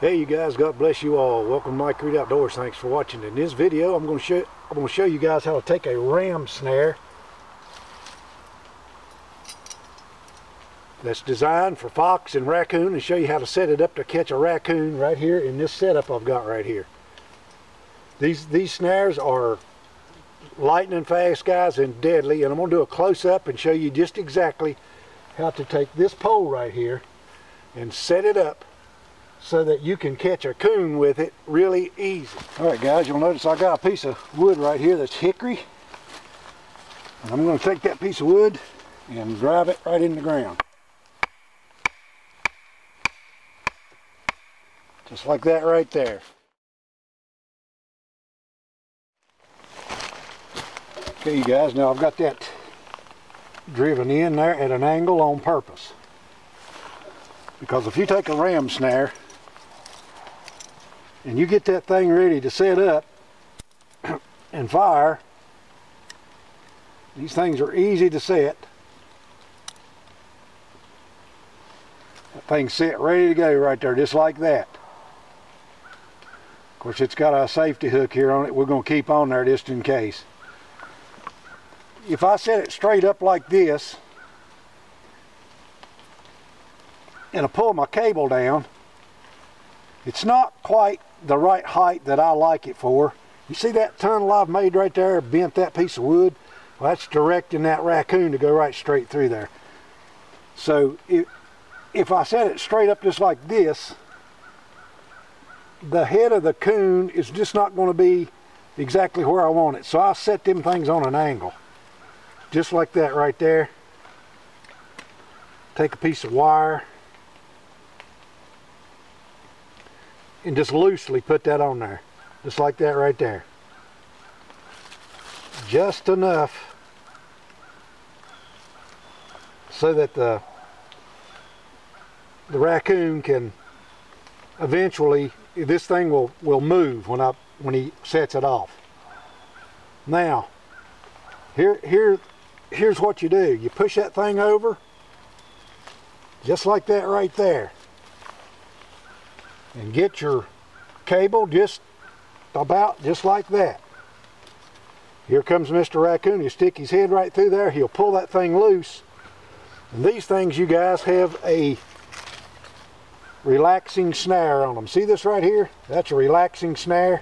Hey you guys, God bless you all. Welcome to My Crude Outdoors. Thanks for watching. In this video, I'm going to show you guys how to take a ram snare that's designed for fox and raccoon and show you how to set it up to catch a raccoon right here in this setup I've got right here. These snares are lightning fast, guys, and deadly, and I'm going to do a close-up and show you just exactly how to take this pole right here and set it up so that you can catch a coon with it really easy. Alright guys, you'll notice I got a piece of wood right here that's hickory. And I'm going to take that piece of wood and drive it right in the ground. Just like that right there. Okay you guys, now I've got that driven in there at an angle on purpose. Because if you take a ram snare and you get that thing ready to set up and fire, these things are easy to set. That thing's set ready to go right there, just like that. Of course, it's got a safety hook here on it. We're going to keep on there just in case. If I set it straight up like this and I pull my cable down, it's not quite the right height that I like it for. You see that tunnel I've made right there, bent that piece of wood? Well, that's directing that raccoon to go right straight through there. So if I set it straight up just like this, the head of the coon is just not going to be exactly where I want it. So I'll set them things on an angle. Just like that right there. Take a piece of wire and just loosely put that on there, just like that right there. Just enough so that the raccoon can eventually, this thing will move when he sets it off. Now here's what you do. You push that thing over just like that right there and get your cable just like that. Here comes Mr. Raccoon. He'll stick his head right through there. He'll pull that thing loose. And these things, you guys, have a relaxing snare on them. See this right here? That's a relaxing snare.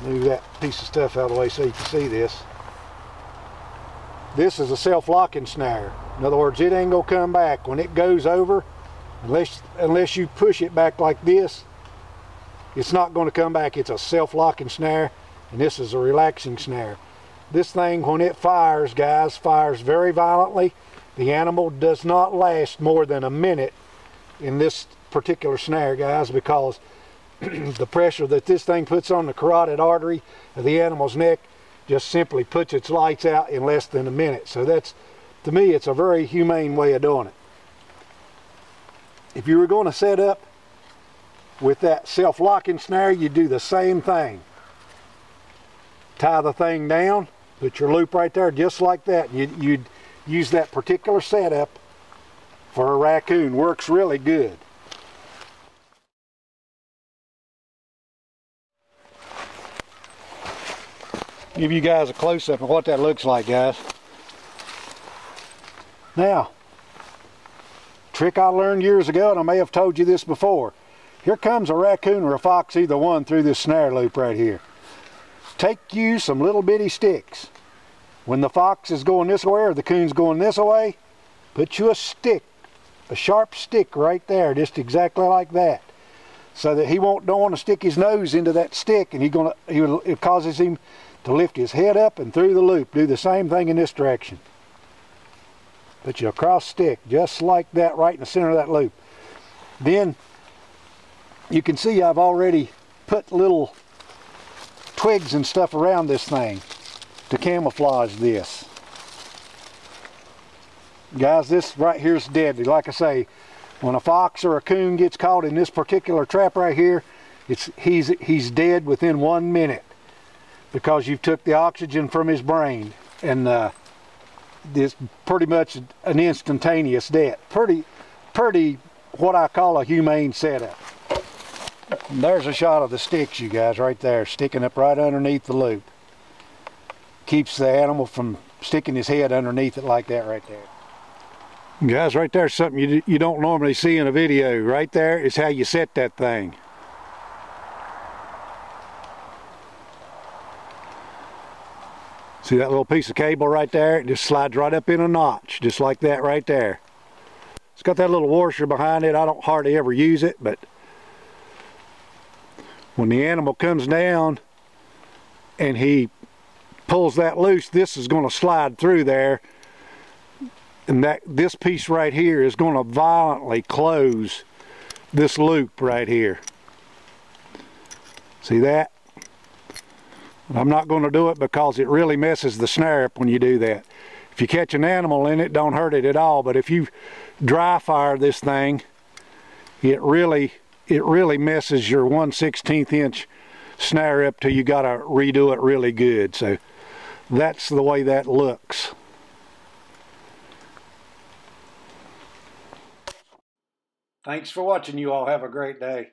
Move that piece of stuff out of the way so you can see this. This is a self-locking snare. In other words, it ain't gonna come back when it goes over, unless you push it back like this. It's not going to come back. It's a self-locking snare, and this is a relaxing snare. This thing, when it fires, guys, fires very violently. The animal does not last more than a minute in this particular snare, guys, because the pressure that this thing puts on the carotid artery of the animal's neck just simply puts its lights out in less than a minute. So that's, to me, it's a very humane way of doing it. If you were going to set up with that self-locking snare, you do the same thing. Tie the thing down, put your loop right there just like that. You'd use that particular setup for a raccoon. Works really good. Give you guys a close-up of what that looks like, guys. Now, trick I learned years ago, and I may have told you this before. Here comes a raccoon or a fox, either one, through this snare loop right here. Take you some little bitty sticks. When the fox is going this way or the coon's going this way, put you a stick, a sharp stick right there, just exactly like that, so that he don't want to stick his nose into that stick, and it causes him to lift his head up and through the loop. Do the same thing in this direction. Put you a cross stick just like that right in the center of that loop. Then you can see I've already put little twigs and stuff around this thing to camouflage this. Guys, this right here is deadly. Like I say, when a fox or a coon gets caught in this particular trap right here, he's dead within 1 minute, because you've took the oxygen from his brain. And this pretty much an instantaneous death. Pretty what I call a humane setup. And there's a shot of the sticks, you guys, right there, sticking up right underneath the loop. Keeps the animal from sticking his head underneath it like that right there. Guys, right there's something you don't normally see in a video. Right there is how you set that thing. See that little piece of cable right there? It just slides right up in a notch, just like that right there. It's got that little washer behind it. I don't hardly ever use it, but when the animal comes down and he pulls that loose, this is going to slide through there, and this piece right here is going to violently close this loop right here. See that? I'm not going to do it because it really messes the snare up when you do that. If you catch an animal in it, don't hurt it at all, but if you dry fire this thing, it really messes your 1/16 inch snare up till you got to redo it really good. So that's the way that looks. Thanks for watching. You all have a great day.